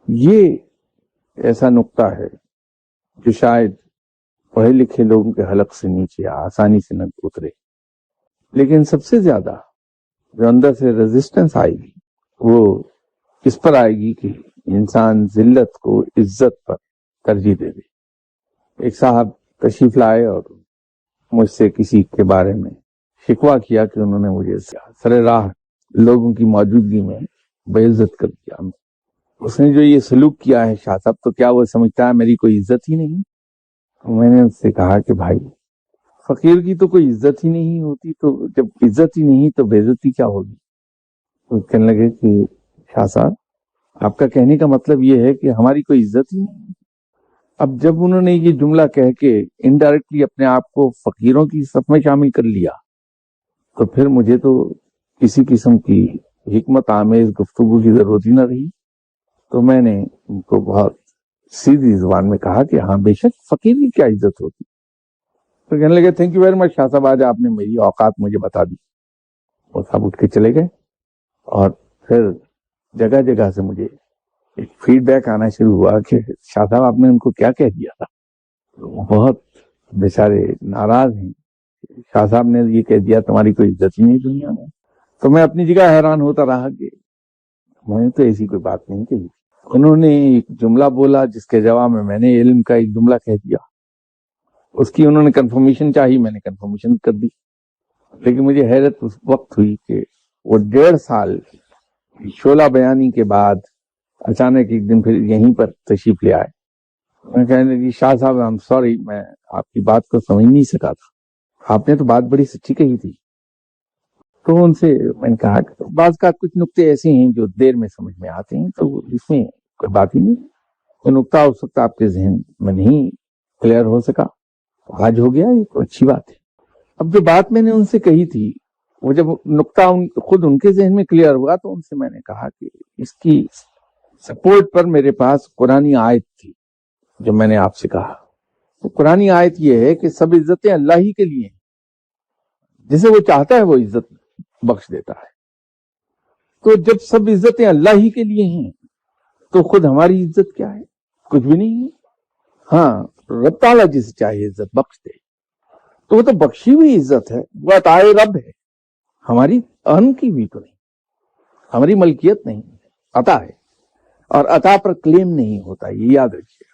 یہ ایسا نقطہ ہے جو شاید پڑھے لکھے لوگوں کے حلق سے نیچے آسانی سے نہ اترے، لیکن سب سے زیادہ جو اندر سے ریزسٹنس آئے گی وہ اس پر آئے گی کہ انسان ذلت کو عزت پر ترجیح دے دے۔ ایک صاحب تشریف لائے اور مجھ سے کسی کے بارے میں شکوہ کیا کہ انہوں نے مجھے سر راہ لوگوں کی موجودگی میں بے عزت کر دیا۔ اس نے جو یہ سلوک کیا ہے شاہ صاحب، تو کیا وہ سمجھتا ہے میری کوئی عزت ہی نہیں؟ میں نے اس سے کہا کہ بھائی فقیر کی تو کوئی عزت ہی نہیں ہوتی، تو جب عزت ہی نہیں تو بے عزتی کیا ہوگی؟ تو کہنے لگے کہ شاہ صاحب آپ کا کہنے کا مطلب یہ ہے کہ ہماری کوئی عزت ہی نہیں۔ اب جب انہوں نے یہ جملہ کہہ کے انڈائریکٹلی اپنے آپ کو فقیروں کی صف میں شامل کر لیا، تو پھر مجھے تو کسی قسم کی حکمت آمیز گفتگو کی ضرورت ہی نہ رہی۔ تو میں نے ان کو بہت سیدھی زبان میں کہا کہ ہاں بے شک فقیر کی کیا عزت ہوتی۔ تو کہنے لگے تھینک یو ویری مچ شاہ صاحب، آج آپ نے میری اوقات مجھے بتا دی۔ وہ صاحب اٹھ کے چلے گئے اور پھر جگہ جگہ سے مجھے ایک فیڈ بیک آنا شروع ہوا کہ شاہ صاحب آپ نے ان کو کیا کہہ دیا تھا۔ وہ بہت بیچارے ناراض ہیں، شاہ صاحب نے یہ کہہ دیا تمہاری کوئی عزت ہی نہیں دنیا میں۔ تو میں اپنی جگہ حیران ہوتا رہا کہ میں نے تو ایسی کوئی بات نہیں کہی۔ انہوں نے ایک جملہ بولا جس کے جواب میں نے علم کا ایک جملہ کہہ دیا، اس کی انہوں نے کنفرمیشن چاہی، میں نے کنفرمیشن کر دی۔ لیکن مجھے حیرت اس وقت ہوئی کہ وہ 1.5 سال شعلہ بیانی کے بعد اچانک ایک دن پھر یہیں پر تشریف لے آئے۔ میں کہنے لگی شاہ صاحب I'm sorry، میں آپ کی بات کو سمجھ نہیں سکا تھا، آپ نے تو بات بڑی سچی کہی تھی۔ تو ان سے میں نے کہا کہ بعض کا کچھ نقطے ایسے ہیں جو دیر میں سمجھ میں آتے ہیں، تو اس میں کوئی بات ہی نہیں، وہ نقطہ اس وقت آپ کے ذہن میں نہیں کلیئر ہو سکا، آج ہو گیا، یہ تو اچھی بات ہے۔ اب جو بات میں نے ان سے کہی تھی وہ جب نقطہ خود ان کے ذہن میں کلیئر ہوا تو ان سے میں نے کہا کہ اس کی سپورٹ پر میرے پاس قرآنی آیت تھی جو میں نے آپ سے کہا۔ تو قرآنی آیت یہ ہے کہ سب عزتیں اللہ ہی کے لیے ہیں، جسے وہ چاہتا ہے وہ عزت بخش دیتا ہے۔ تو جب سب عزتیں اللہ ہی کے لیے ہیں تو خود ہماری عزت کیا ہے؟ کچھ بھی نہیں ہے۔ ہاں رب تعالیٰ جسے چاہے عزت بخش دے تو وہ تو بخشی ہوئی عزت ہے، وہ عطائے رب ہے، ہماری اہم کی بھی تو نہیں، ہماری ملکیت نہیں، عطا ہے، اور عطا پر کلیم نہیں ہوتا، یہ یاد رکھیے۔